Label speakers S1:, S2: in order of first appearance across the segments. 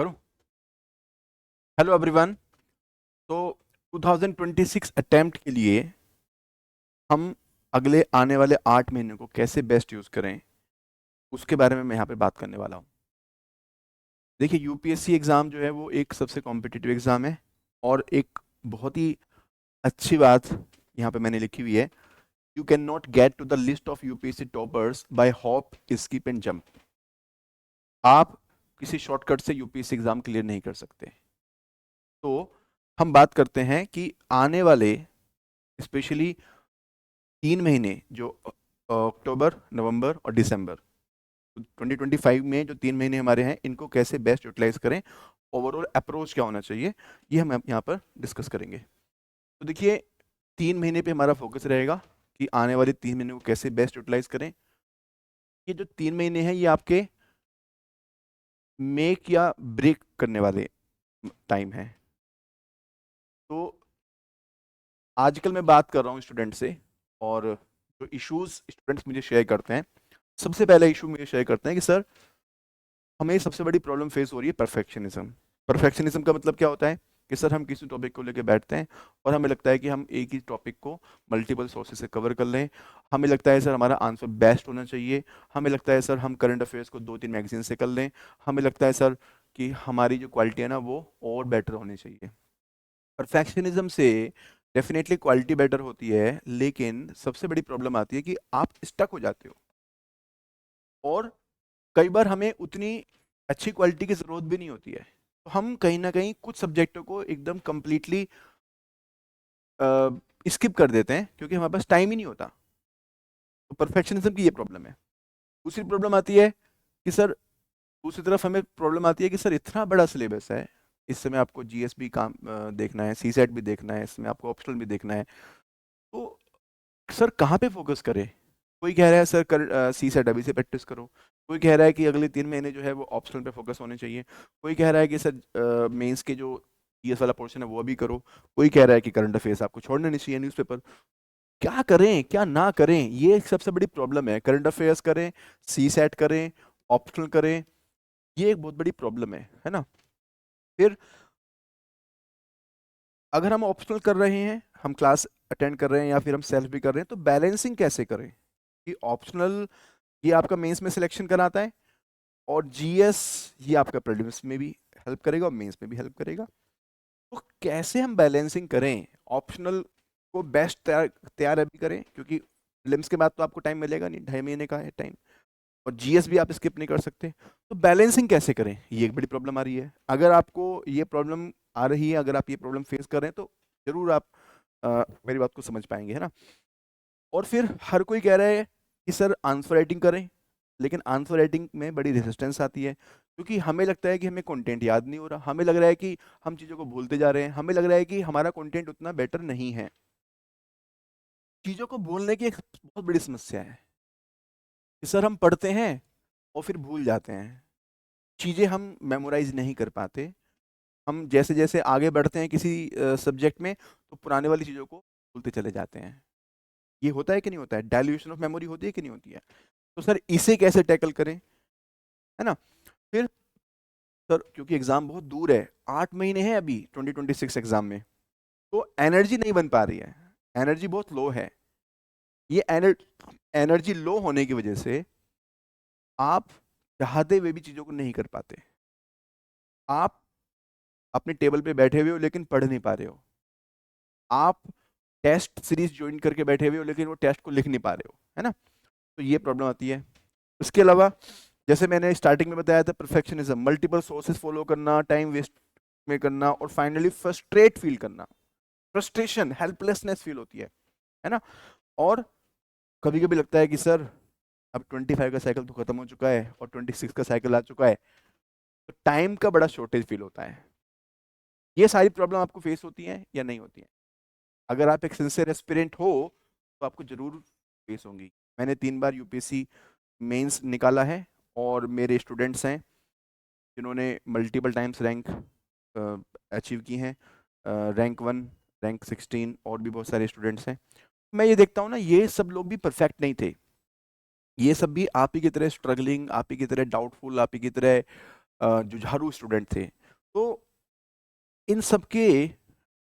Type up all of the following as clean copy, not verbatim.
S1: करूं? Hello everyone. तो 2026 attempt के लिए हम अगले आने वाले 8 महीने को कैसे बेस्ट यूज़ करें, उसके बारे में मैं यहाँ पे बात करने वाला हूँ। देखिए, यूपीएससी एग्ज़ाम जो है वो एक सबसे कॉम्पिटिटिव एग्ज़ाम है, और एक बहुत ही अच्छी बात यहाँ पे मैंने लिखी हुई है, you can not get to the list of UPSC toppers by hop, skip and jump. आप किसी शॉर्टकट से यूपीएससी एग्ज़ाम क्लियर नहीं कर सकते। तो हम बात करते हैं कि आने वाले स्पेशली 3 महीने, जो अक्टूबर, नवंबर और दिसंबर, 2025 में जो 3 महीने हमारे हैं, इनको कैसे बेस्ट यूटिलाइज करें, ओवरऑल अप्रोच क्या होना चाहिए, ये हम यहाँ पर डिस्कस करेंगे। तो देखिए, 3 महीने पे हमारा फोकस रहेगा कि आने वाले 3 महीने को कैसे बेस्ट यूटिलाइज करें। ये जो 3 महीने हैं, ये आपके मेक या ब्रेक करने वाले टाइम है। तो आजकल मैं बात कर रहा हूँ स्टूडेंट से, और जो इश्यूज स्टूडेंट्स मुझे शेयर करते हैं, सबसे पहला इशू मुझे शेयर करते हैं कि सर, हमें सबसे बड़ी प्रॉब्लम फेस हो रही है परफेक्शनिज्म। परफेक्शनिज्म का मतलब क्या होता है कि सर, हम किसी टॉपिक को लेकर बैठते हैं और हमें लगता है कि हम एक ही टॉपिक को मल्टीपल सोर्सेज से कवर कर लें। हमें लगता है सर हमारा आंसर बेस्ट होना चाहिए। हमें लगता है सर हम करंट अफेयर्स को 2-3 मैगजीन से कर लें। हमें लगता है सर कि हमारी जो क्वालिटी है ना, वो और बेटर होनी चाहिए। परफेक्शनिज्म से डेफिनेटली क्वालिटी बेटर होती है, लेकिन सबसे बड़ी प्रॉब्लम आती है कि आप स्टक हो जाते हो, और कई बार हमें उतनी अच्छी क्वालिटी की ज़रूरत भी नहीं होती है। तो हम कहीं ना कहीं कुछ सब्जेक्टों को एकदम कंप्लीटली स्किप कर देते हैं, क्योंकि हमारे पास टाइम ही नहीं होता। तो परफेक्शनिज्म की ये प्रॉब्लम है। दूसरी प्रॉब्लम आती है कि सर, दूसरी तरफ हमें प्रॉब्लम आती है कि सर, इतना बड़ा सिलेबस है, इस समय आपको जीएस भी काम देखना है, सी सेट भी देखना है, इसमें आपको ऑप्शनल भी देखना है। तो सर, कहाँ पे फोकस करें? कोई कह रहा है सर, कर सी सेट अभी से प्रैक्टिस करो। कोई कह रहा है कि अगले 3 महीने जो है वो ऑप्शनल पे फोकस होने चाहिए। कोई कह रहा है कि सर, मेंस के जो जीएस वाला पोर्शन है वो अभी करो। कोई कह रहा है कि करंट अफेयर्स आपको छोड़ना नहीं चाहिए, न्यूज़पेपर। क्या करें, क्या ना करें, ये एक सबसे बड़ी प्रॉब्लम है। करंट अफेयर्स करें, सी सेट करें, ऑप्शनल करें, ये एक बहुत बड़ी प्रॉब्लम है ना। फिर अगर हम ऑप्शनल कर रहे हैं, हम क्लास अटेंड कर रहे हैं, या फिर हम सेल्फ भी कर रहे हैं, तो बैलेंसिंग कैसे करें कि ऑप्शनल ये आपका मेंस में सिलेक्शन कराता है, और जीएस ये आपका प्रीलिम्स में भी हेल्प करेगा और मेंस में भी हेल्प करेगा। तो कैसे हम बैलेंसिंग करें, ऑप्शनल को बेस्ट तैयार तैयार अभी करें, क्योंकि प्रीलिम्स के बाद तो आपको टाइम मिलेगा नहीं, 2.5 महीने का है टाइम, और जीएस भी आप स्किप नहीं कर सकते। तो बैलेंसिंग कैसे करें, ये एक बड़ी प्रॉब्लम आ रही है। अगर आपको ये प्रॉब्लम आ रही है, अगर आप ये प्रॉब्लम फेस कर रहे हैं, तो जरूर आप मेरी बात को समझ पाएंगे, है ना। और फिर हर कोई कह रहा है कि सर, आंसर राइटिंग करें, लेकिन आंसर राइटिंग में बड़ी रेजिस्टेंस आती है, क्योंकि हमें लगता है कि हमें कंटेंट याद नहीं हो रहा, हमें लग रहा है कि हम चीज़ों को भूलते जा रहे हैं, हमें लग रहा है कि हमारा कंटेंट उतना बेटर नहीं है। चीज़ों को भूलने की एक बहुत बड़ी समस्या है कि सर, हम पढ़ते हैं और फिर भूल जाते हैं, चीज़ें हम मेमोराइज नहीं कर पाते। हम जैसे जैसे आगे बढ़ते हैं किसी सब्जेक्ट में, तो पुराने वाली चीज़ों को भूलते चले जाते हैं। ये होता है कि नहीं होता है? डायल्यूशन ऑफ मेमोरी होती है कि नहीं होती है? तो सर, इसे कैसे टैकल करें, है ना। फिर सर, क्योंकि एग्जाम बहुत दूर है, 8 महीने हैं अभी 2026 एग्जाम में, तो एनर्जी नहीं बन पा रही है, एनर्जी बहुत लो है। ये एनर्जी लो होने की वजह से आप चाहते हुए भी चीज़ों को नहीं कर पाते। आप अपने टेबल पे बैठे हुए हो, लेकिन पढ़ नहीं पा रहे हो। आप टेस्ट सीरीज ज्वाइन करके बैठे हुए हो, लेकिन वो टेस्ट को लिख नहीं पा रहे हो, है ना। तो ये प्रॉब्लम आती है। इसके अलावा, जैसे मैंने स्टार्टिंग में बताया था, परफेक्शनिज्म, मल्टीपल सोर्सेज फॉलो करना, टाइम वेस्ट में करना, और फाइनली फ्रस्ट्रेट फील करना, फ्रस्ट्रेशन, हेल्पलेसनेस फील होती है ना। और कभी कभी लगता है कि सर, अब 25 का साइकिल तो खत्म हो चुका है और 26 का साइकिल आ चुका है, तो टाइम का बड़ा शॉर्टेज फील होता है। ये सारी प्रॉब्लम आपको फेस होती है या नहीं होती है? अगर आप एक सिंसियर एस्पिरेंट हो, तो आपको जरूर फेस होंगी। मैंने 3 बार यूपीएससी मेंस निकाला है, और मेरे स्टूडेंट्स हैं जिन्होंने मल्टीपल टाइम्स रैंक अचीव की हैं, रैंक 1, रैंक 16, और भी बहुत सारे स्टूडेंट्स हैं। मैं ये देखता हूँ ना, ये सब लोग भी परफेक्ट नहीं थे। ये सब भी आप ही की तरह स्ट्रगलिंग, आप ही की तरह डाउटफुल, आप ही की तरह जुझारू स्टूडेंट थे। तो इन सब के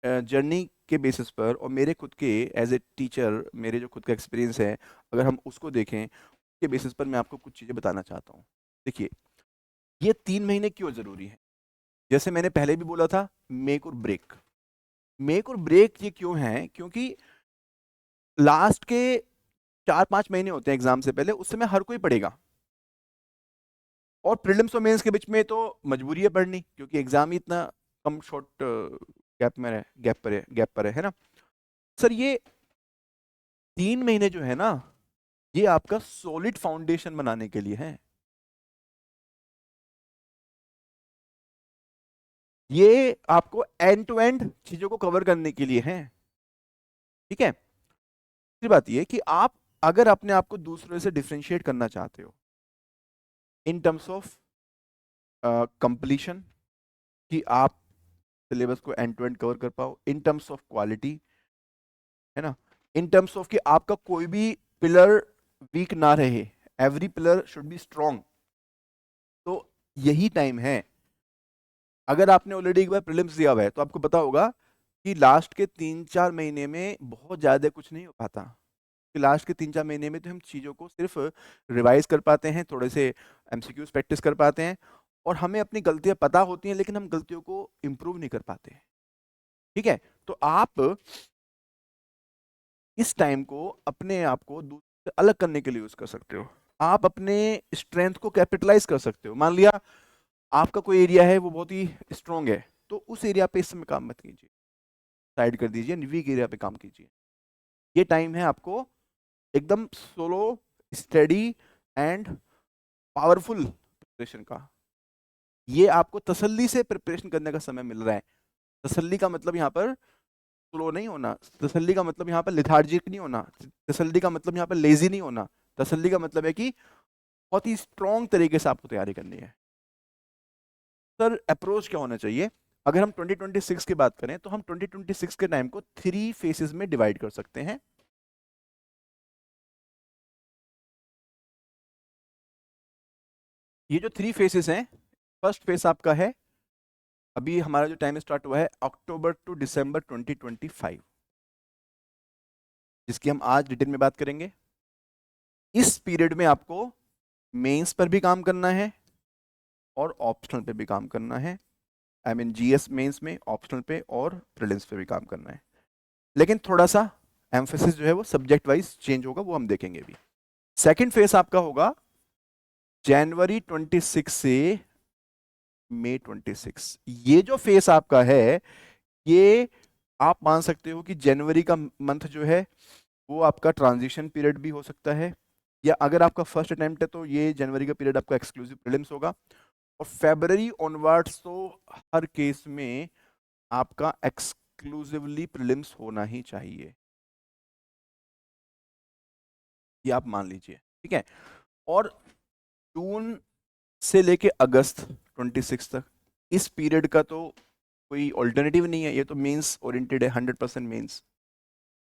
S1: जर्नी के बेसिस पर और मेरे खुद के एज ए टीचर मेरे जो खुद का एक्सपीरियंस है, अगर हम उसको देखें के बेसिस पर मैं आपको कुछ चीज़ें बताना चाहता हूँ। देखिए, ये 3 महीने क्यों ज़रूरी है? जैसे मैंने पहले भी बोला था, मेक और ब्रेक। मेक और ब्रेक ये क्यों है? क्योंकि लास्ट के 4-5 महीने होते हैं एग्जाम से पहले, उस समय हर कोई पढ़ेगा, और प्रीलिम्स और मेंस के बीच में तो मजबूरी है पढ़नी, क्योंकि एग्जाम ही इतना कम शॉर्ट गैप पर है ना सर। ये 3 महीने जो है ना, ये आपका सॉलिड फाउंडेशन बनाने के लिए है। ये आपको एंड टू एंड चीजों को कवर करने के लिए है, ठीक है। दूसरी बात ये कि आप अगर अपने आप को दूसरों से डिफरेंशिएट करना चाहते हो इन टर्म्स ऑफ कंप्लीशन, कि आप सिलेबस को एंड टू एंड कवर कर पाओ, इन टर्म्स ऑफ क्वालिटी, है ना, इन टर्म्स ऑफ कि आपका कोई भी पिलर वीक ना रहे, every pillar should be strong, तो यही टाइम है। अगर आपने ऑलरेडी एक बार प्रीलिम्स दिया हुआ है तो आपको पता होगा कि लास्ट के 3-4 महीने में बहुत ज़्यादा कुछ नहीं हो पाता, कि लास्ट के 3-4 महीने में तो हम चीज़ों को सिर्फ रिवाइज कर पाते हैं, थोड़े से एमसीक्यूज प्रैक्टिस कर पाते हैं, और हमें अपनी गलतियां पता होती हैं लेकिन हम गलतियों को इम्प्रूव नहीं कर पाते, ठीक है। तो आप इस टाइम को अपने आप को दूसरे से अलग करने के लिए यूज कर सकते हो। आप अपने स्ट्रेंथ को कैपिटलाइज कर सकते हो। मान लिया आपका कोई एरिया है वो बहुत ही स्ट्रांग है, तो उस एरिया पे इस समय काम मत कीजिए, साइड कर दीजिए, वीक एरिया पे काम कीजिए। ये टाइम है आपको एकदम solo, study and powerful preparation का। ये आपको तसल्ली से प्रिपरेशन करने का समय मिल रहा है। तसल्ली का मतलब यहाँ पर स्लो नहीं होना, तसल्ली का मतलब यहाँ पर लिथार्जिक नहीं होना, तसल्ली का मतलब यहाँ पर लेजी नहीं होना, तसल्ली का मतलब है कि बहुत ही स्ट्रॉन्ग तरीके से आपको तैयारी करनी है। सर अप्रोच क्या होना चाहिए? अगर हम 2026 की बात करें तो हम 2026 के टाइम को 3 फेसेस में डिवाइड कर सकते हैं। ये जो 3 फेसेस हैं, फर्स्ट फेस आपका है, अभी हमारा जो टाइम स्टार्ट हुआ है अक्टूबर टू दिसंबर 2025, जिसकी हम आज डिटेल में बात करेंगे। इस पीरियड में आपको मेंस पर भी काम करना है और ऑप्शनल पे भी काम करना है। आई मीन जीएस मेंस में, ऑप्शनल पे और प्रीलिम्स पे भी काम करना है। लेकिन थोड़ा सा एम्फेसिस जो है वो सब्जेक्ट वाइज चेंज होगा, वो हम देखेंगे अभी। सेकंड फेस आपका होगा जनवरी 26 से मई 26। ये जो फेस आपका है, ये आप मान सकते हो कि जनवरी का मंथ जो है वो आपका ट्रांजिशन पीरियड भी हो सकता है, या अगर आपका फर्स्ट अटेम्प्ट है तो ये जनवरी का पीरियड आपका एक्सक्लूसिव प्रीलिम्स होगा, और फेब्रवरी ऑनवर्ड्स तो हर केस में आपका एक्सक्लूसिवली प्रीलिम्स होना ही चाहिए, ये आप मान लीजिए, ठीक है। और जून से लेके अगस्त 26 तक इस पीरियड का तो कोई ऑल्टरनेटिव नहीं है, ये तो मेंस ओरिएंटेड है, 100% मेंस।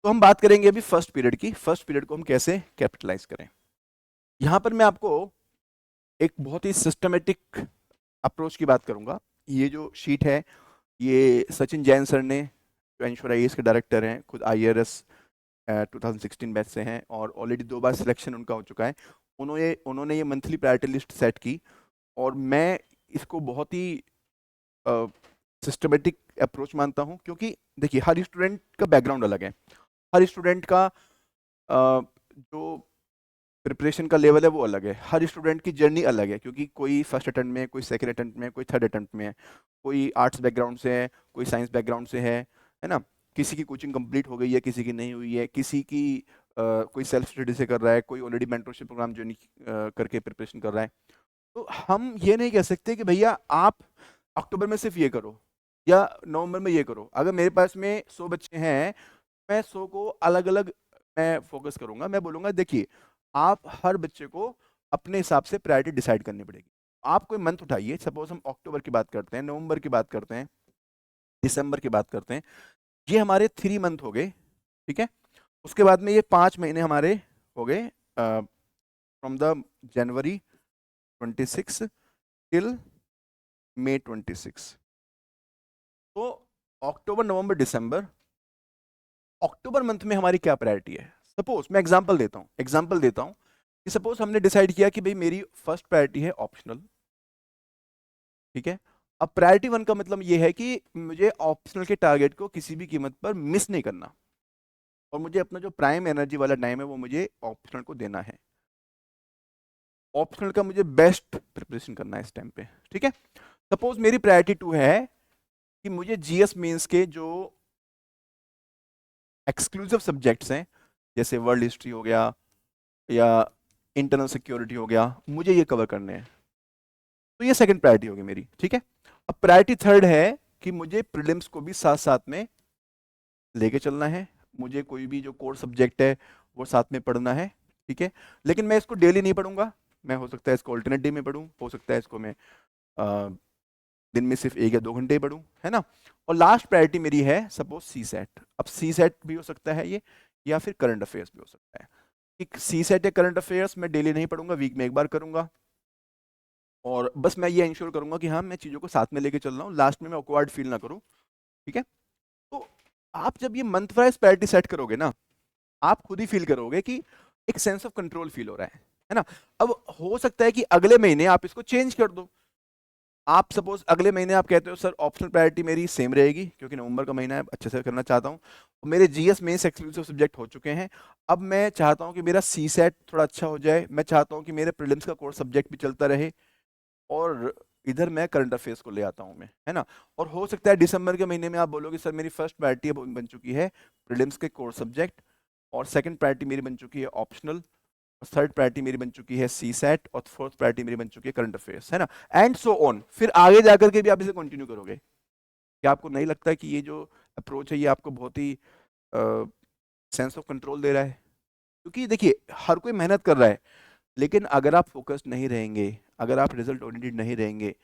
S1: तो हम बात करेंगे अभी फर्स्ट पीरियड की। फर्स्ट पीरियड को हम कैसे कैपिटलाइज करें। यहां पर मैं आपको एक बहुत ही सिस्टमेटिक अप्रोच की बात करूंगा। ये जो शीट है ये सचिन जैन सर ने, जो एंश्योर आईएएस के डायरेक्टर हैं, खुद आईआरएस 2016 बैच से हैं और ऑलरेडी 2 बार सिलेक्शन उनका हो चुका है। उन्होंने ये मंथली प्रायोरिटी लिस्ट सेट की, और मैं इसको बहुत ही सिस्टमेटिक अप्रोच मानता हूँ, क्योंकि देखिए हर स्टूडेंट का बैकग्राउंड अलग है, हर स्टूडेंट का जो प्रिपरेशन का लेवल है वो अलग है, हर स्टूडेंट की जर्नी अलग है, क्योंकि कोई फर्स्ट अटेम्प्ट में, कोई सेकंड अटेम्प्ट में, कोई थर्ड अटेम्प्ट में है, कोई आर्ट्स बैकग्राउंड से है, कोई साइंस बैकग्राउंड से है ना। किसी की कोचिंग कंप्लीट हो गई है, किसी की नहीं हुई है, किसी की कोई सेल्फ स्टडी से कर रहा है, कोई ऑलरेडी मेंटरशिप प्रोग्राम ज्वाइन करके प्रिपरेशन कर रहा है। तो हम ये नहीं कह सकते कि भैया आप अक्टूबर में सिर्फ ये करो या नवंबर में ये करो। अगर मेरे पास में 100 बच्चे हैं, मैं 100 को अलग अलग मैं फोकस करूंगा। मैं बोलूंगा देखिए आप हर बच्चे को अपने हिसाब से प्रायोरिटी डिसाइड करनी पड़ेगी। आप कोई मंथ उठाइए, सपोज हम अक्टूबर की बात करते हैं, नवंबर की बात करते हैं, दिसंबर की बात करते हैं, ये हमारे 3 मंथ हो गए, ठीक है। उसके बाद में ये 5 महीने हमारे हो गए from the January 26 till May 26। तो अक्टूबर नवंबर दिसंबर, अक्टूबर मंथ में हमारी क्या प्रायोरिटी है? सपोज मैं एग्जांपल देता हूं कि सपोज हमने डिसाइड किया कि भाई मेरी फर्स्ट प्रायोरिटी है ऑप्शनल, ठीक है। अब प्रायोरिटी 1 का मतलब ये है कि मुझे ऑप्शनल के टारगेट को किसी भी कीमत पर मिस नहीं करना, और मुझे अपना जो प्राइम एनर्जी वाला टाइम है वो मुझे ऑप्शनल को देना है। ऑप्शनल का मुझे बेस्ट प्रिपरेशन करना है इस टाइम पे, ठीक है। सपोज मेरी प्रायोरिटी 2 है कि मुझे जीएस मेंस के जो एक्सक्लूसिव सब्जेक्ट्स हैं, जैसे वर्ल्ड हिस्ट्री हो गया या इंटरनल सिक्योरिटी हो गया, मुझे ये कवर करने हैं। तो ये सेकंड प्रायोरिटी होगी मेरी, ठीक है। अब प्रायोरिटी थर्ड है कि मुझे प्रीलिम्स को भी साथ साथ में लेके चलना है, मुझे कोई भी जो कोर सब्जेक्ट है वो साथ में पढ़ना है, ठीक है। लेकिन मैं इसको डेली नहीं पढ़ूंगा, मैं हो सकता है इसको ऑल्टरनेट डे में पढ़ूं, हो सकता है इसको मैं दिन में सिर्फ 1 या 2 घंटे पढ़ूं, है ना। और लास्ट प्रायोरिटी मेरी है सपोज सी सेट। अब सी सेट भी हो सकता है ये, या फिर करंट अफेयर्स भी हो सकता है। कि सी सेट या करंट अफेयर्स मैं डेली नहीं पढ़ूंगा, वीक में एक बार करूंगा, और बस मैं ये इंश्योर करूंगा कि हाँ मैं चीज़ों को साथ में लेके चल रहा हूँ, लास्ट में मैं ऑकवर्ड फील ना करूँ, ठीक है। तो आप जब ये मंथ वाइज प्रायोरिटी सेट करोगे ना, आप खुद ही फील करोगे कि एक सेंस ऑफ कंट्रोल फील हो रहा है ना। अब हो सकता है कि अगले महीने आप इसको चेंज कर दो। आप सपोज अगले महीने आप कहते हो सर ऑप्शनल प्रायोरिटी मेरी सेम रहेगी, क्योंकि नवंबर का महीना है, अच्छे से करना चाहता हूँ, मेरे जीएस मेंस एक्सक्लूसिव सब्जेक्ट हो चुके हैं, अब मैं चाहता हूँ कि मेरा सी सेट थोड़ा अच्छा हो जाए, मैं चाहता हूँ कि मेरे प्रीलिम्स का कोर्स सब्जेक्ट भी चलता रहे, और इधर मैं करंट अफेयर्स को ले आता हूँ मैं, है ना। और हो सकता है दिसंबर के महीने में आप बोलोगे सर मेरी फर्स्ट प्रायोरिटी बन चुकी है प्रीलिम्स के कोर्स सब्जेक्ट, और सेकंड प्रायोरिटी मेरी बन चुकी है ऑप्शनल, थर्ड प्रायोरिटी मेरी बन चुकी है सी सेट, और फोर्थ प्रायोरिटी मेरी बन चुकी है करंट अफेयर्स, है ना। एंड सो ऑन, फिर आगे जाकर के भी आप इसे कंटिन्यू करोगे। क्या आपको नहीं लगता कि ये जो अप्रोच है ये आपको बहुत ही सेंस ऑफ कंट्रोल दे रहा है? क्योंकि देखिए हर कोई मेहनत कर रहा है, लेकिन अगर आप फोकस्ड नहीं रहेंगे, अगर आप रिजल्ट ओरिएंटेड नहीं रहेंगे,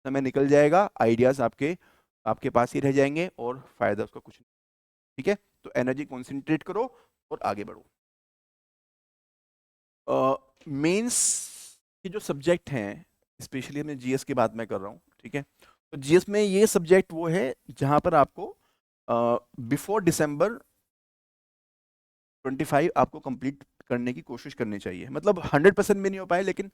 S1: समय निकल जाएगा, आइडियाज आपके आपके पास ही रह जाएंगे, और फायदा उसका कुछ नहीं, ठीक है। तो एनर्जी कॉन्सेंट्रेट करो और आगे बढ़ो। मेंस के जो सब्जेक्ट हैं, स्पेशली मैं जीएस की बात मैं कर रहा हूँ, ठीक है। तो जीएस में ये सब्जेक्ट वो है जहां पर आपको बिफोर December 25 आपको कंप्लीट करने की कोशिश करनी चाहिए। मतलब 100% भी नहीं हो पाए, लेकिन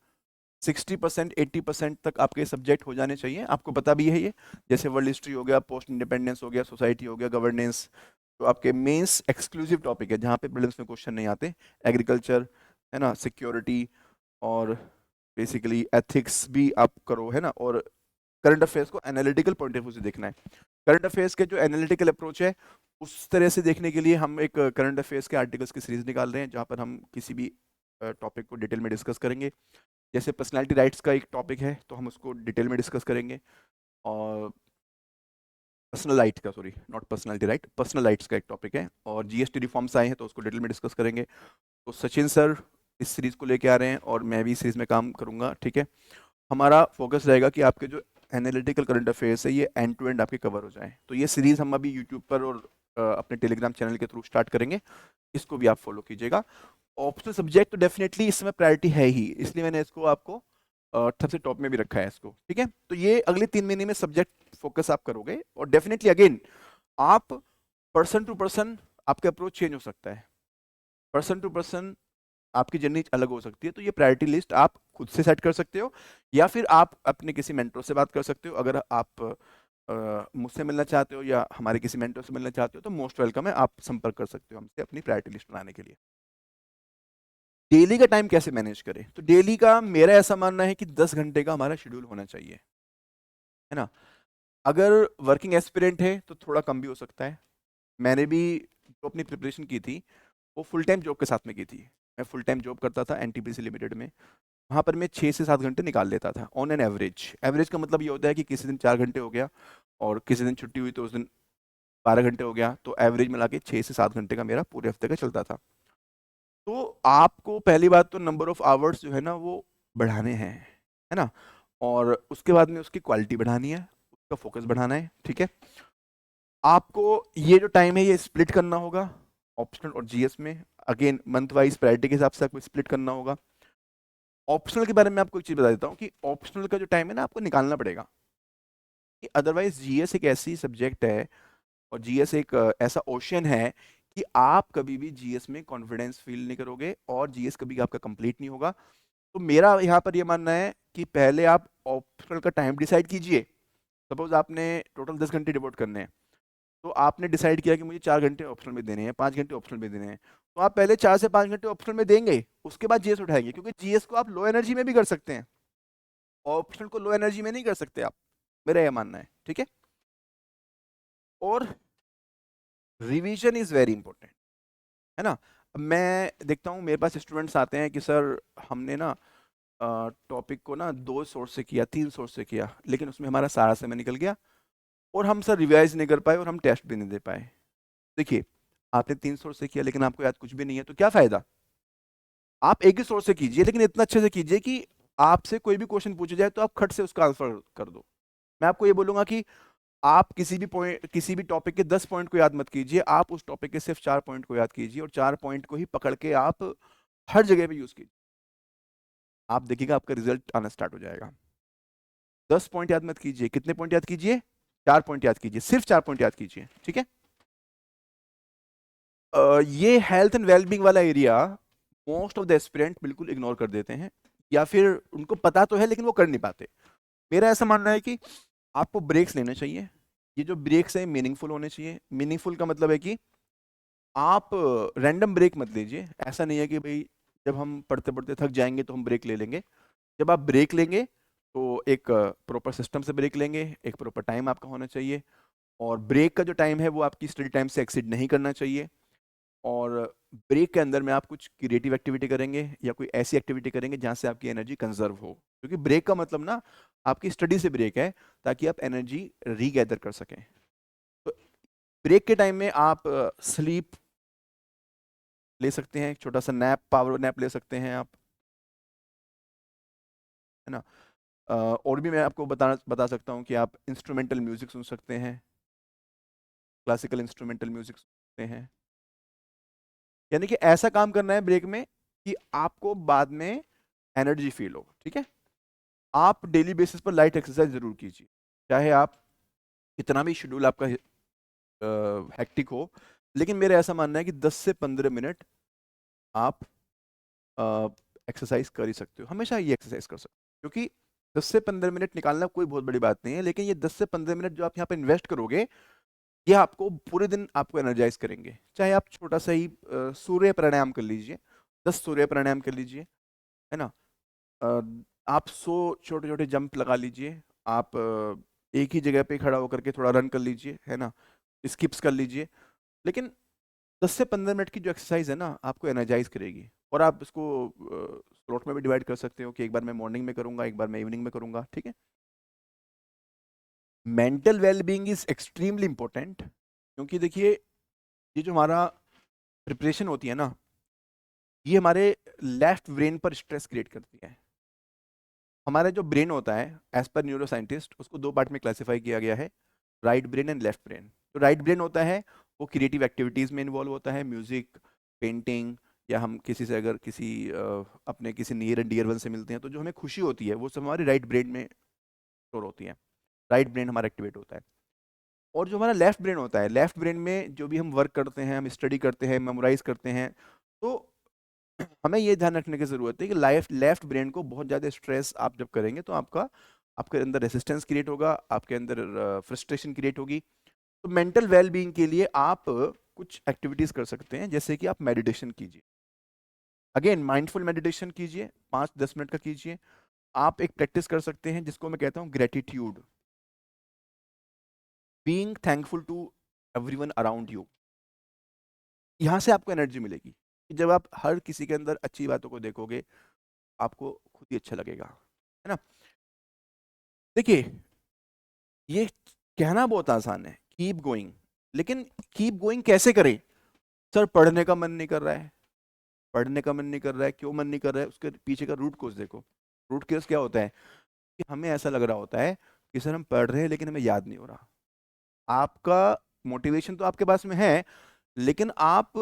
S1: 60% 80% तक आपके सब्जेक्ट हो जाने चाहिए। आपको पता भी है ये, जैसे वर्ल्ड हिस्ट्री हो गया, पोस्ट इंडिपेंडेंस हो गया, सोसाइटी हो गया, गवर्नेंस, तो आपके मेंस एक्सक्लूसिव टॉपिक है जहाँ पे प्रीलिम्स में क्वेश्चन नहीं आते, एग्रीकल्चर, है ना, सिक्योरिटी, और बेसिकली एथिक्स भी आप करो, है ना। और करंट अफेयर्स को एनालिटिकल पॉइंट ऑफ व्यू से देखना है। करंट अफेयर्स के जो एनालिटिकल अप्रोच है उस तरह से देखने के लिए हम एक करंट अफेयर्स के आर्टिकल्स की सीरीज निकाल रहे हैं, जहाँ पर हम किसी भी टॉपिक को डिटेल में डिस्कस करेंगे। जैसे पर्सनालिटी राइट्स का एक टॉपिक है तो हम उसको डिटेल में डिस्कस करेंगे, और पर्सनल राइट का, sorry not personality right, personal rights का एक टॉपिक है, और जीएसटी रिफॉर्म्स आए हैं तो उसको डिटेल में डिस्कस करेंगे। तो सचिन सर इस सीरीज को लेके आ रहे हैं, और मैं भी इस सीरीज में काम करूंगा, ठीक है। हमारा फोकस रहेगा कि आपके जो एनालिटिकल करंट अफेयर्स है ये एंड टू एंड आपके कवर हो जाए। तो ये सीरीज हम अभी यूट्यूब पर और अपने टेलीग्राम चैनल के थ्रू स्टार्ट करेंगे, इसको भी आप फॉलो कीजिएगा। ऑप्शनल सब्जेक्ट तो डेफिनेटली इस समय प्रायोरिटी है ही, इसलिए मैंने इसको आपको सबसे टॉप में भी रखा है इसको, ठीक है। तो ये अगले 3 महीने में सब्जेक्ट फोकस आप करोगे, और डेफिनेटली अगेन आप पर्सन टू पर्सन आपका अप्रोच चेंज हो सकता है, पर्सन टू पर्सन आपकी जर्नी अलग हो सकती है। तो ये प्रायोरिटी लिस्ट आप खुद से सेट कर सकते हो, या फिर आप अपने किसी मेंटर से बात कर सकते हो। अगर आप मुझसे मिलना चाहते हो या हमारे किसी मेंटर से मिलना चाहते हो तो मोस्ट वेलकम है, आप संपर्क कर सकते हो हमसे अपनी प्रायोरिटी लिस्ट बनाने के लिए। डेली का टाइम कैसे मैनेज करें? तो डेली का मेरा ऐसा मानना है कि 10 घंटे का हमारा शेड्यूल होना चाहिए, है ना। अगर वर्किंग एस्पिरेंट है तो थोड़ा कम भी हो सकता है। मैंने भी जो अपनी प्रिपरेशन की थी वो फुल टाइम जॉब के साथ में की थी। मैं फुल टाइम जॉब करता था एनटीपीसी लिमिटेड में, वहाँ पर मैं 6 से 7 घंटे निकाल लेता था ऑन एन एवरेज। एवरेज का मतलब ये होता है कि किसी दिन 4 घंटे हो गया, और किसी दिन छुट्टी हुई तो उस दिन 12 घंटे हो गया, तो एवरेज मिला के 6 से 7 घंटे का मेरा पूरे हफ्ते का चलता था। तो आपको पहली बात तो नंबर ऑफ आवर्स जो है ना वो बढ़ाने हैं, है ना। और उसके बाद में उसकी क्वालिटी बढ़ानी है, उसका फोकस बढ़ाना है, ठीक है। आपको ये जो टाइम है ये स्प्लिट करना होगा ऑप्शनल और जीएस में। अगेन मंथ वाइज प्रायोरिटी के हिसाब से आपको स्प्लिट करना होगा। ऑप्शनल के बारे में आपको एक चीज बता देता हूँ कि ऑप्शनल का जो टाइम है ना आपको निकालना पड़ेगा। अदरवाइज जीएस एक ऐसी सब्जेक्ट है और जीएस एक ऐसा ओशन है कि आप कभी भी जीएस में कॉन्फिडेंस फील नहीं करोगे और जीएस कभी आपका कंप्लीट नहीं होगा। तो मेरा यहाँ पर ये मानना है कि पहले आप ऑप्शनल का टाइम डिसाइड कीजिए। सपोज आपने टोटल 10 घंटे डिवोट करने हैं, तो आपने डिसाइड किया कि मुझे 4 घंटे ऑप्शनल में देने हैं, 5 घंटे ऑप्शनल में देने हैं, तो आप पहले 4 से 5 घंटे ऑप्शनल में देंगे, उसके बाद जीएस उठाएंगे, क्योंकि जीएस को आप लो एनर्जी में भी कर सकते हैं, ऑप्शनल को लो एनर्जी में नहीं कर सकते आप, मेरा यह मानना है। ठीक है, और रिवीजन इज वेरी इंपॉर्टेंट, है ना। अब मैं देखता हूँ मेरे पास स्टूडेंट्स आते हैं कि सर हमने ना टॉपिक को ना 2 सोर्स से किया, 3 सोर्स से किया, लेकिन उसमें हमारा सारा समय निकल गया और हम सर रिवाइज नहीं कर पाए और हम टेस्ट भी नहीं दे पाए। देखिए, आपने 3 सोर्स से किया लेकिन आपको याद कुछ भी नहीं है, तो क्या फायदा। आप एक ही सोर्स से कीजिए, लेकिन इतना अच्छे से कीजिए कि आपसे कोई भी क्वेश्चन पूछा जाए तो आप खट से उसका आंसर कर दो। मैं आपको ये बोलूंगा कि आप किसी भी टॉपिक के 10 पॉइंट को याद मत कीजिए, आप उस टॉपिक के सिर्फ 4 पॉइंट को याद कीजिए और 4 पॉइंट को ही पकड़ के आप हर जगह पे यूज कीजिए। आप देखिएगा आपका रिजल्ट आना स्टार्ट हो जाएगा। 10 पॉइंट याद मत कीजिए, कितने पॉइंट याद कीजिए, 4 पॉइंट याद कीजिए, सिर्फ 4 पॉइंट याद कीजिए। ठीक है। ये हेल्थ एंड वेलबींग वाला area most of the aspirant बिल्कुल इग्नोर कर देते हैं, या फिर उनको पता तो है लेकिन वो कर नहीं पाते। मेरा ऐसा मानना है कि आपको ब्रेक्स लेने चाहिए। ये जो ब्रेक्स हैं मीनिंगफुल होने चाहिए। मीनिंगफुल का मतलब है कि आप रैंडम ब्रेक मत लीजिए। ऐसा नहीं है कि भाई जब हम पढ़ते पढ़ते थक जाएंगे तो हम ब्रेक ले लेंगे। जब आप ब्रेक लेंगे तो एक प्रॉपर सिस्टम से ब्रेक लेंगे, एक प्रॉपर टाइम आपका होना चाहिए, और ब्रेक का जो टाइम है वो आपकी स्टडी टाइम से एक्सीड नहीं करना चाहिए। और ब्रेक के अंदर में आप कुछ क्रिएटिव एक्टिविटी करेंगे या कोई ऐसी एक्टिविटी करेंगे जहाँ से आपकी एनर्जी कंजर्व हो, क्योंकि ब्रेक का मतलब ना आपकी स्टडी से ब्रेक है, ताकि आप एनर्जी रीगैदर कर सकें। तो ब्रेक के टाइम में आप स्लीप ले सकते हैं, एक छोटा सा नैप, पावर नैप ले सकते हैं आप, है ना। और भी मैं आपको बता सकता हूँ कि आप इंस्ट्रूमेंटल म्यूजिक सुन सकते हैं, क्लासिकल इंस्ट्रूमेंटल म्यूजिक सुन सकते हैं। यानी कि ऐसा काम करना है ब्रेक में कि आपको बाद में एनर्जी फील हो। ठीक है। आप डेली बेसिस पर लाइट एक्सरसाइज जरूर कीजिए, चाहे आप कितना भी शेड्यूल आपका हेक्टिक हो, लेकिन मेरा ऐसा मानना है कि 10 से 15 मिनट आप एक्सरसाइज कर ही सकते हो, हमेशा ये एक्सरसाइज कर सकते हो, क्योंकि 10 से 15 मिनट निकालना कोई बहुत बड़ी बात नहीं है, लेकिन ये 10 से 15 मिनट जो आप यहाँ पे इन्वेस्ट करोगे, ये आपको पूरे दिन आपको एनर्जाइज करेंगे। चाहे आप छोटा सा ही सूर्य प्राणायाम कर लीजिए, 10 सूर्य प्राणायाम कर लीजिए, है ना। अ, आप 100 छोटे छोटे जंप लगा लीजिए, आप एक ही जगह पे खड़ा होकर के थोड़ा रन कर लीजिए, है ना, स्किप्स कर लीजिए। लेकिन 10 से 15 मिनट की जो एक्सरसाइज है ना, आपको एनर्जाइज करेगी। और आप इसको स्लॉट में भी डिवाइड कर सकते हो कि एक बार मैं मॉर्निंग में करूंगा, एक बार मैं इवनिंग में करूंगा। ठीक है। Mental wellbeing is extremely important, क्योंकि देखिए ये जो हमारा प्रिपरेशन होती है ना, ये हमारे लेफ्ट ब्रेन पर स्ट्रेस क्रिएट करती है। हमारा जो ब्रेन होता है, एज पर न्यूरो साइंटिस्ट, उसको 2 पार्ट में क्लासिफाई किया गया है, right brain and left brain. तो राइट ब्रेन होता है वो क्रिएटिव एक्टिविटीज़ में इन्वॉल्व होता है, म्यूजिक, पेंटिंग, या हम किसी से अगर किसी अपने किसी नियर एंड डियर वन से मिलते हैं तो जो हमें खुशी होती है वो सब हमारे राइट ब्रेन में स्टोर होती है। राइट ब्रेन हमारा एक्टिवेट होता है। और जो हमारा लेफ्ट ब्रेन होता है, लेफ्ट ब्रेन में जो भी हम वर्क करते हैं, हम स्टडी करते हैं, मेमोराइज करते हैं, तो हमें ये ध्यान रखने की जरूरत है कि लेफ्ट ब्रेन को बहुत ज़्यादा स्ट्रेस आप जब करेंगे तो आपके अंदर रेसिस्टेंस क्रिएट होगा, आपके अंदर फ्रस्ट्रेशन क्रिएट होगी। तो मेंटल वेल बीइंग के लिए आप कुछ एक्टिविटीज कर सकते हैं, जैसे कि आप मेडिटेशन कीजिए। अगेन माइंडफुल मेडिटेशन कीजिए, 5-10 मिनट का कीजिए। आप एक प्रैक्टिस कर सकते हैं जिसको मैं कहता हूँ gratitude, being thankful to everyone around you. यहाँ से आपको एनर्जी मिलेगी कि जब आप हर किसी के अंदर अच्छी बातों को देखोगे, आपको खुद ही अच्छा लगेगा, है ना। देखिए, ये कहना बहुत आसान है, कीप गोइंग, लेकिन कीप गोइंग कैसे करें। सर पढ़ने का मन नहीं कर रहा है, पढ़ने का मन नहीं कर रहा है, क्यों मन नहीं कर रहा है, उसके पीछे का रूट कोज देखो। रूट केस क्या होता है कि हमें ऐसा लग रहा होता है कि सर हम पढ़ रहे हैं लेकिन हमें याद नहीं हो रहा। आपका मोटिवेशन तो आपके पास में है, लेकिन आप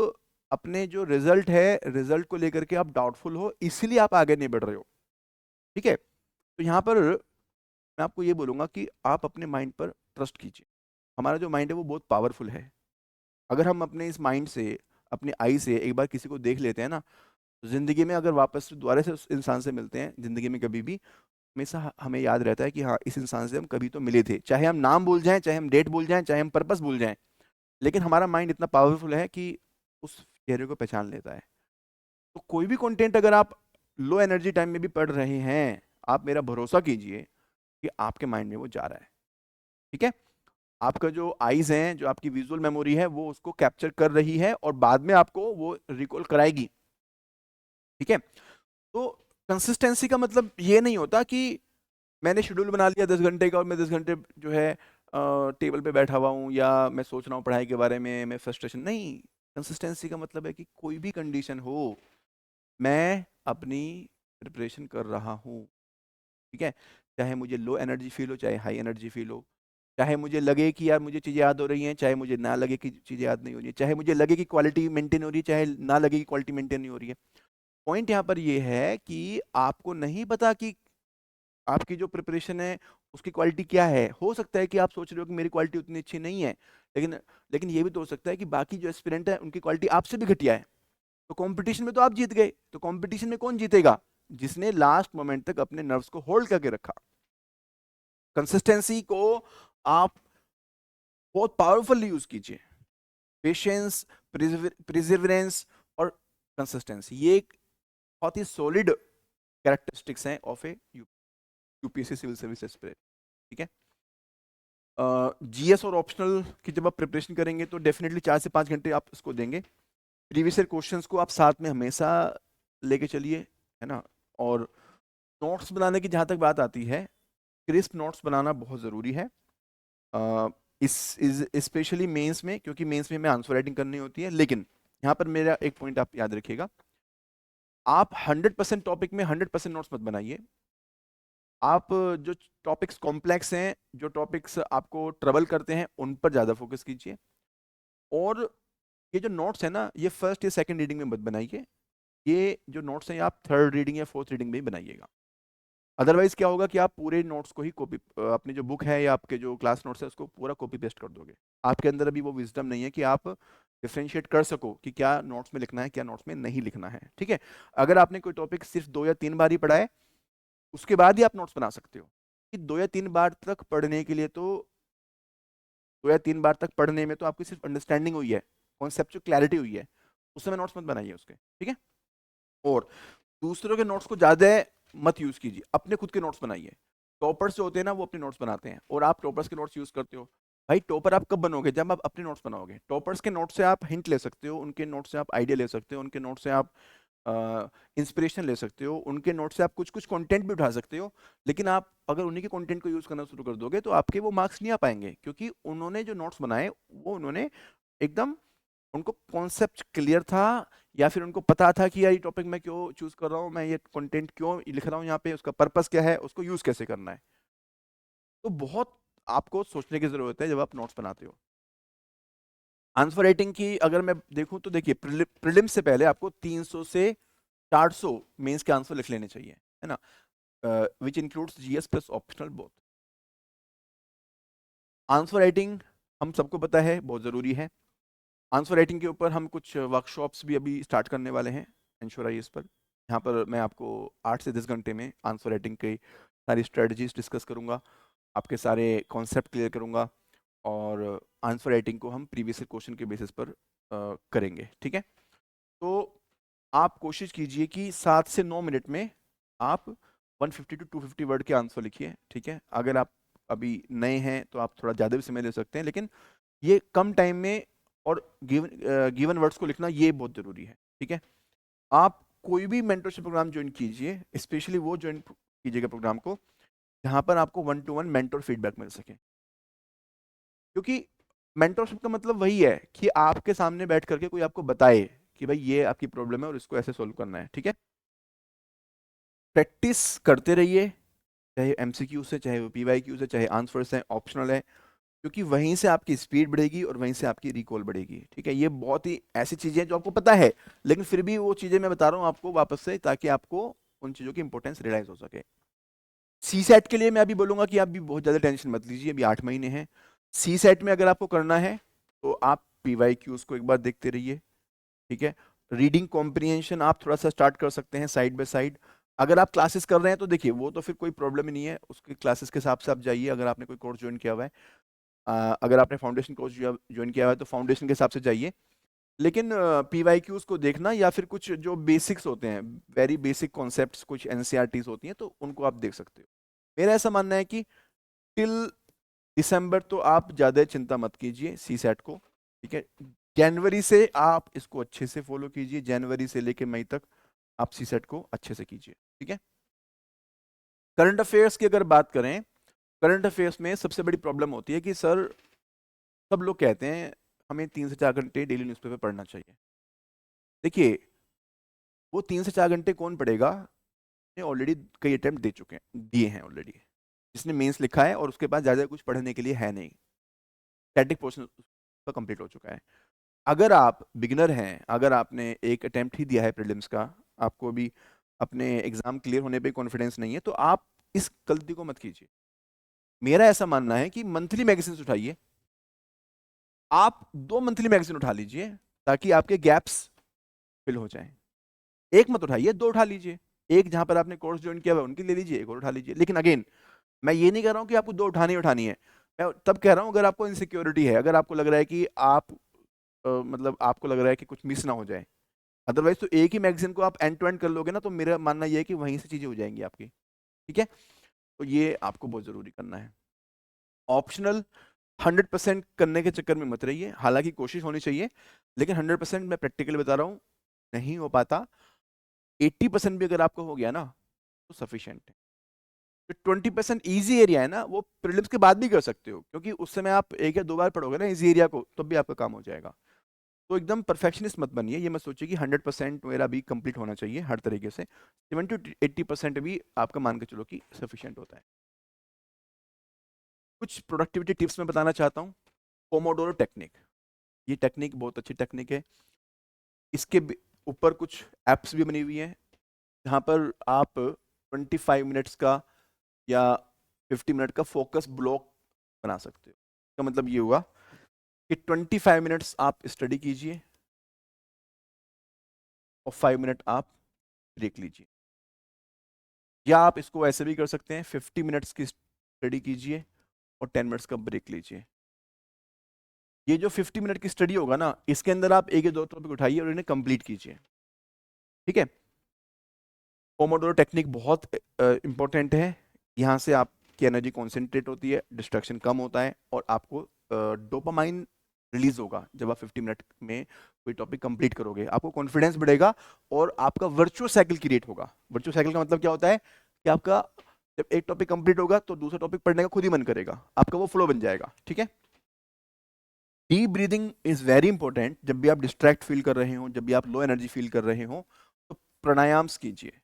S1: अपने जो रिजल्ट है, रिजल्ट को लेकर के आप डाउटफुल हो, इसीलिए आप आगे नहीं बढ़ रहे हो। ठीक है। तो यहाँ पर मैं आपको ये बोलूँगा कि आप अपने माइंड पर ट्रस्ट कीजिए। हमारा जो माइंड है वो बहुत पावरफुल है। अगर हम अपने इस माइंड से, अपनी आई से एक बार किसी को देख लेते हैं ना, तो ज़िंदगी में अगर वापस से दोबारा से उस इंसान से मिलते हैं ज़िंदगी में कभी भी, हमेशा हमें याद रहता है कि हाँ, इस इंसान से हम कभी तो मिले थे। चाहे हम नाम भूल जाएँ, चाहे हम डेट भूल जाएँ, चाहे हम पर्पस भूल जाएँ, लेकिन हमारा माइंड इतना पावरफुल है कि उस चेहरे को पहचान लेता है। तो कोई भी कंटेंट अगर आप लो एनर्जी टाइम में भी पढ़ रहे हैं, आप मेरा भरोसा कीजिए कि आपके माइंड में वो जा रहा है। ठीक है? आपका जो आईज हैं, जो आपकी विजुअल मेमोरी है, वो उसको कैप्चर कर रही है और बाद में आपको वो रिकॉल कराएगी। ठीक है? तो कंसिस्टेंसी का मतलब ये नहीं होता कि मैंने शेड्यूल बना लिया 10 घंटे का और मैं 10 घंटे जो है टेबल पे बैठा हुआ हूँ या मैं सोच रहा हूँ पढ़ाई के बारे में, मैं फ्रस्ट्रेशन नहीं। कंसिस्टेंसी का मतलब है कि कोई भी कंडीशन हो, मैं अपनी प्रिपरेशन कर रहा हूँ। ठीक है? चाहे मुझे लो एनर्जी फील हो, चाहे हाई एनर्जी फील हो, चाहे मुझे लगे कि यार मुझे चीज़ें याद हो रही हैं, चाहे मुझे ना लगे कि चीज़ें याद नहीं हो रही है, चाहे मुझे लगे कि क्वालिटी मेंटेन हो रही है, चाहे ना लगे कि क्वालिटी मेंटेन नहीं हो रही है। पॉइंट यहाँ पर ये है कि आपको नहीं पता कि आपकी जो प्रिपरेशन है उसकी क्वालिटी क्या है। हो सकता है कि आप सोच रहे हो कि मेरी क्वालिटी उतनी अच्छी नहीं है, लेकिन लेकिन ये भी तो हो सकता है कि बाकी जो एस्पिरेंट है उनकी क्वालिटी आपसे भी घटिया है। तो कंपटीशन में तो आप जीत गए, तो कंपटीशन में कौन जीतेगा? जिसने लास्ट मोमेंट तक अपने नर्व्स को होल्ड करके रखा। कंसिस्टेंसी को आप बहुत पावरफुली यूज कीजिए। पेशेंस, प्रिजर्वेंस और कंसिस्टेंसी, ये एक बहुत ही सॉलिड कैरेक्टरिस्टिक्स हैं of a UPSC civil service aspirant. ठीक है? जीएस और ऑप्शनल की जब आप प्रिपरेशन करेंगे तो डेफिनेटली 4 से 5 घंटे आप इसको देंगे। प्रीवियस ईयर क्वेश्चंस को आप साथ में हमेशा लेके चलिए, है ना? और नोट्स बनाने की जहाँ तक बात आती है, क्रिस्प नोट्स बनाना बहुत ज़रूरी है। इस स्पेशली मेंस में, क्योंकि मेंस में हमें आंसर राइटिंग करनी होती है। लेकिन यहाँ पर मेरा एक पॉइंट आप याद रखिएगा, आप 100% टॉपिक में 100% नोट्स मत बनाइए। आप जो टॉपिक्स कॉम्प्लेक्स हैं, जो टॉपिक्स आपको ट्रबल करते हैं, उन पर ज़्यादा फोकस कीजिए। और ये जो नोट्स है ना, ये फर्स्ट या सेकंड रीडिंग में मत बनाइए। ये जो नोट्स हैं आप थर्ड रीडिंग या फोर्थ रीडिंग में ही बनाइएगा। अदरवाइज क्या होगा कि आप पूरे नोट्स को ही कॉपी, अपनी जो बुक है या आपके जो क्लास नोट्स है उसको पूरा कॉपी पेस्ट कर दोगे। आपके अंदर अभी वो विजडम नहीं है कि आप डिफ्रेंशिएट कर सको कि क्या नोट्स में लिखना है, क्या नोट्स में नहीं लिखना है। ठीक है? अगर आपने कोई टॉपिक सिर्फ 2 या 3 बार ही पढ़ा है, उसके बाद ही आप नोट्स बना सकते हो। कि 2 या 3 बार तक पढ़ने के लिए तो 2 या 3 बार तक पढ़ने में तो आपकी सिर्फ अंडरस्टैंडिंग हुई है, कॉन्सेप्चुअल क्लैरिटी हुई है, उस समय नोट्स मत बनाइए उसके। ठीक है? और दूसरों के नोट्स को ज्यादा मत यूज कीजिए, अपने खुद के नोट्स बनाइए। टॉपर्स जो होते हैं ना, वो अपने नोट्स बनाते हैं और आप टॉपर्स के नोट्स यूज करते हो। भाई टॉपर आप कब बनोगे? जब आप अपने नोट्स बनाओगे। टॉपर्स के नोट्स से आप हिंट ले सकते हो, उनके नोट्स से आप आइडिया ले सकते हो, उनके नोट्स से आप इंस्पिरेशन ले सकते हो, उनके नोट से आप कुछ कुछ कंटेंट भी उठा सकते हो। लेकिन आप अगर उन्हीं के कंटेंट को यूज करना शुरू कर दोगे तो आपके वो मार्क्स नहीं आ पाएंगे, क्योंकि उन्होंने जो नोट्स बनाए वो उन्होंने एकदम, उनको कॉन्सेप्ट क्लियर था, या फिर उनको पता था कि यार ये टॉपिक मैं क्यों चूज कर रहा हूँ, मैं ये कंटेंट क्यों लिख रहा हूँ यहाँ पे, उसका पर्पस क्या है, उसको यूज कैसे करना है। तो बहुत आपको सोचने की जरूरत है जब आप नोट्स बनाते हो। आंसर राइटिंग की अगर मैं देखूं तो देखिए, प्रीलिम से पहले आपको 300 से 400 मेंस के आंसर लिख लेने चाहिए, है ना? Which includes GS plus optional both. Answer writing हम सबको पता है बहुत ज़रूरी है। आंसर राइटिंग के ऊपर हम कुछ वर्कशॉप्स भी अभी स्टार्ट करने वाले हैं एंश्योर आईएएस पर। यहाँ पर मैं आपको 8 से 10 घंटे में आंसर राइटिंग की सारी स्ट्रेटजीज डिस्कस करूँगा, आपके सारे कॉन्सेप्ट क्लियर करूँगा, और आंसर राइटिंग को हम प्रीवियस क्वेश्चन के बेसिस पर करेंगे। ठीक है? तो आप कोशिश कीजिए कि 7 से 9 मिनट में आप 150 टू 250 वर्ड के आंसर लिखिए। ठीक है? अगर आप अभी नए हैं तो आप थोड़ा ज़्यादा भी समय ले सकते हैं, लेकिन ये कम टाइम में और गिवन वर्ड्स को लिखना ये बहुत ज़रूरी है। ठीक है? आप कोई भी मेंटरशिप प्रोग्राम ज्वाइन कीजिए, स्पेशली वो ज्वाइन कीजिएगा प्रोग्राम को जहाँ पर आपको 1-to-1 मेंटर फीडबैक मिल सके। क्योंकि मेंटरशिप का मतलब वही है कि आपके सामने बैठ करके कोई आपको बताए कि भाई ये आपकी प्रॉब्लम है और इसको ऐसे सॉल्व करना है। ठीक है? प्रैक्टिस करते रहिए, चाहे एमसीक्यू से, चाहे वो पीवाईक्यू से, चाहे आंसर्स हैं, ऑप्शनल है, क्योंकि वहीं से आपकी स्पीड बढ़ेगी और वहीं से आपकी रिकॉल बढ़ेगी। ठीक है? ये बहुत ही ऐसी चीजें हैं जो आपको पता है, लेकिन फिर भी वो चीजें मैं बता रहा हूँ आपको वापस से, ताकि आपको उन चीजों की इंपॉर्टेंस रियलाइज हो सके। सी सेट के लिए मैं अभी बोलूंगा कि आप भी बहुत ज़्यादा टेंशन मत लीजिए, अभी 8 महीने हैं। सी सेट में अगर आपको करना है तो आप PYQs को एक बार देखते रहिए, ठीक है। रीडिंग कॉम्प्रिहेंशन आप थोड़ा सा स्टार्ट कर सकते हैं साइड बाय साइड। अगर आप क्लासेस कर रहे हैं तो देखिए वो तो फिर कोई प्रॉब्लम ही नहीं है, उसके क्लासेस के हिसाब से आप जाइए। अगर आपने कोई कोर्स ज्वाइन किया हुआ है, अगर आपने फाउंडेशन कोर्स ज्वाइन किया हुआ है तो फाउंडेशन के हिसाब से जाइए। लेकिन PYQs को देखना या फिर कुछ जो बेसिक्स होते हैं, वेरी बेसिक कॉन्सेप्ट्स, कुछ NCERTs होती हैं तो उनको आप देख सकते हो। मेरा ऐसा मानना है कि टिल दिसंबर तो आप ज़्यादा चिंता मत कीजिए सी सेट को, ठीक है। जनवरी से आप इसको अच्छे से फॉलो कीजिए, जनवरी से लेकर मई तक आप सी सेट को अच्छे से कीजिए, ठीक है। करंट अफेयर्स की अगर बात करें, करंट अफेयर्स में सबसे बड़ी प्रॉब्लम होती है कि सर सब लोग कहते हैं हमें 3 से 4 घंटे डेली न्यूज़पेपर पढ़ना चाहिए। देखिए वो 3 से 4 घंटे कौन पढ़ेगा, ने ऑलरेडी कई अटेम्प्ट दे चुके हैं, दिए हैं ऑलरेडी, जिसने मेंस लिखा है और उसके पास ज़्यादा कुछ पढ़ने के लिए है नहीं, स्टैटिक पोर्शन उसका कंप्लीट हो चुका है। अगर आप बिगिनर हैं, अगर आपने एक अटेम्प्ट ही दिया है प्रीलिम्स का, आपको अभी अपने एग्जाम क्लियर होने पे कॉन्फिडेंस नहीं है, तो आप इस गलती को मत कीजिए। मेरा ऐसा मानना है कि मंथली मैगजीन्स उठाइए, आप 2 मंथली मैगजीन उठा लीजिए ताकि आपके गैप्स फिल हो जाएं। एक मत उठाइए, 2 उठा लीजिए। एक जहां पर आपने कोर्स ज्वाइन किया हुआ है उनकी ले लीजिए, एक और उठा लीजिए। लेकिन अगेन मैं ये नहीं कह रहा हूं कि आपको 2 उठानी उठानी है। मैं तब कह रहा हूं अगर आपको इनसिक्योरिटी है, अगर आपको लग रहा है कि आप मतलब आपको लग रहा है कि कुछ मिस ना हो जाए, अदरवाइज तो एक ही मैगजीन को आप एंड टू एंड कर लोगे ना, तो मेरा मानना यह है कि वहीं से चीजें हो जाएंगी आपकी, ठीक है। तो ये आपको बहुत जरूरी करना है। ऑप्शनल 100% करने के चक्कर में मत रहिए, हालांकि कोशिश होनी चाहिए, लेकिन 100% मैं प्रैक्टिकली बता रहा हूँ नहीं हो पाता। 80% भी अगर आपको हो गया ना तो सफिशियंट है। जो 20% ईजी एरिया है ना, वो प्रीलिम्स के बाद भी कर सकते हो, क्योंकि उस समय आप 1 या 2 बार पढ़ोगे ना इजी एरिया को, तब भी आपका काम हो जाएगा। तो एकदम परफेक्शनिस्ट मत बनिए, ये मत सोचिए कि 100% मेरा भी कंप्लीट होना चाहिए हर तरीके से। 70 to 80% भी आपका मान के चलो कि सफिशियंट होता है। कुछ प्रोडक्टिविटी टिप्स मैं बताना चाहता हूँ। पोमोडोरो टेक्निक, ये टेक्निक बहुत अच्छी टेक्निक है। इसके ऊपर कुछ एप्स भी बनी हुई हैं जहाँ पर आप 25 मिनट्स का या 50 मिनट का फोकस ब्लॉक बना सकते हो। इसका मतलब ये हुआ कि 25 मिनट्स आप स्टडी कीजिए और 5 मिनट आप ब्रेक लीजिए। या आप इसको ऐसे भी कर सकते हैं, 50 मिनट्स की स्टडी कीजिए और 10 मिनट्स का ब्रेक लीजिए। ये जो 50 मिनट की स्टडी होगा ना, इसके अंदर आप 1 या 2 टॉपिक उठाइए और इन्हें कंप्लीट कीजिए, ठीक है। पोमोडोरो टेक्निक बहुत इंपॉर्टेंट है। यहाँ से आपकी एनर्जी कॉन्सेंट्रेट होती है, डिस्ट्रैक्शन कम होता है और आपको डोपामाइन रिलीज होगा जब आप 50 मिनट में कोई टॉपिक कंप्लीट करोगे। आपको कॉन्फिडेंस बढ़ेगा और आपका वर्चुअल साइकिल क्रिएट होगा। वर्चुअल साइकिल का मतलब क्या होता है कि आपका जब एक टॉपिक कंप्लीट होगा तो दूसरा टॉपिक पढ़ने का खुद ही मन करेगा, आपका वो फ्लो बन जाएगा, ठीक है। Deep breathing is very important. जब भी आप डिस्ट्रैक्ट फील कर रहे हो, जब भी आप लो एनर्जी फील कर रहे हो, तो प्राणायाम्स कीजिए।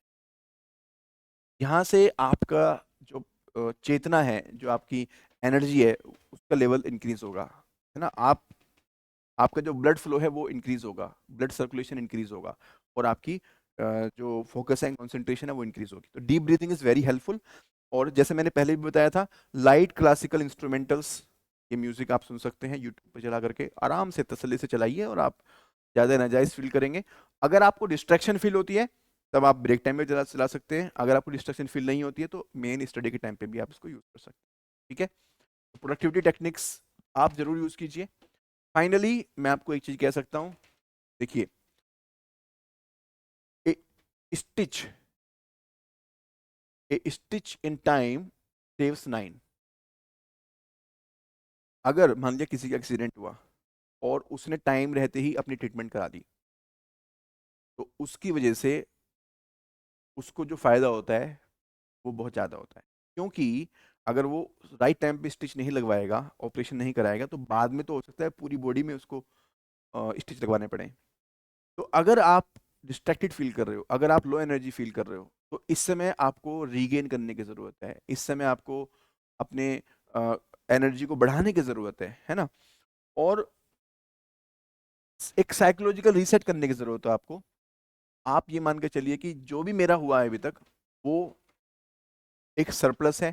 S1: यहाँ से आपका जो चेतना है, जो आपकी एनर्जी है, उसका लेवल इंक्रीज होगा, है ना। आपका जो ब्लड फ्लो है वो इंक्रीज होगा, ब्लड सर्कुलेशन इंक्रीज होगा और आपकी जो फोकस एंड कंसंट्रेशन है वो इंक्रीज होगी। तो deep breathing is very helpful. और जैसे मैंने पहले भी बताया था, लाइट क्लासिकल इंस्ट्रूमेंटल्स, ये म्यूजिक आप सुन सकते हैं यूट्यूब पर चला करके, आराम से तसल्ली से चलाइए और आप ज़्यादा एनर्जाइज फील करेंगे। अगर आपको डिस्ट्रैक्शन फील होती है तब आप ब्रेक टाइम में चला चला सकते हैं। अगर आपको डिस्ट्रैक्शन फील नहीं होती है तो मेन स्टडी के टाइम पे भी आप इसको यूज़ कर सकते हैं, ठीक है। प्रोडक्टिविटी टेक्निक्स आप जरूर यूज़ कीजिए। फाइनली मैं आपको एक चीज़ कह सकता हूँ, देखिए, ए stitch A stitch in time saves 9। अगर मान लिया किसी का एक्सीडेंट हुआ और उसने टाइम रहते ही अपनी ट्रीटमेंट करा दी, तो उसकी वजह से उसको जो फायदा होता है वो बहुत ज़्यादा होता है। क्योंकि अगर वो राइट टाइम पे स्टिच नहीं लगवाएगा, ऑपरेशन नहीं कराएगा, तो बाद में तो हो सकता है पूरी बॉडी में उसको स्टिच लगवाने पड़े। तो अगर आप डिस्ट्रैक्टेड फील कर रहे हो, अगर आप लो एनर्जी फील कर रहे हो, तो इस समय आपको रीगेन करने की ज़रूरत है। इस समय आपको अपने एनर्जी को बढ़ाने की ज़रूरत है ना। और एक साइकोलॉजिकल रीसेट करने की ज़रूरत है आपको। आप ये मान के चलिए कि जो भी मेरा हुआ है अभी तक, वो एक सरप्लस है,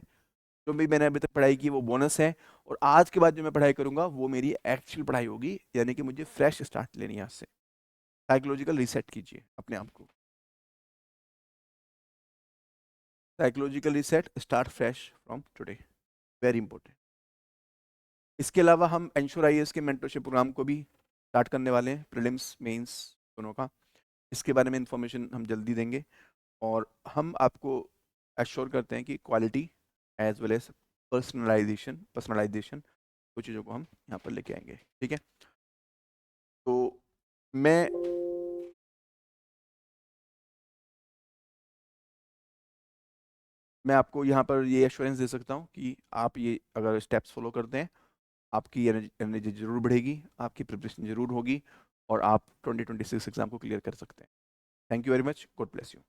S1: जो भी मैंने अभी तक पढ़ाई की वो बोनस है, और आज के बाद जो मैं पढ़ाई करूंगा वो मेरी एक्चुअल पढ़ाई होगी, यानी कि मुझे फ्रेश स्टार्ट लेनी है आज से। साइकोलॉजिकल रीसेट कीजिए अपने आप को। Psychological reset, start fresh from today, very important. इसके अलावा हम एंश्योर आईएएस के मेंटरशिप प्रोग्राम को भी स्टार्ट करने वाले हैं, प्रीलिम्स मेंस दोनों का। इसके बारे में इंफॉर्मेशन हम जल्दी देंगे, और हम आपको एश्योर करते हैं कि quality as well as personalization कुछ चीज़ों को हम यहाँ पर लेके आएंगे, ठीक है। तो मैं मैं आपको यहाँ पर ये एश्योरेंस दे सकता हूँ कि आप ये अगर स्टेप्स फॉलो करते हैं, आपकी एनर्जी जरूर बढ़ेगी, आपकी प्रिपरेशन जरूर होगी, और आप 2026 एग्जाम को क्लियर कर सकते हैं। Thank you very much, God bless you.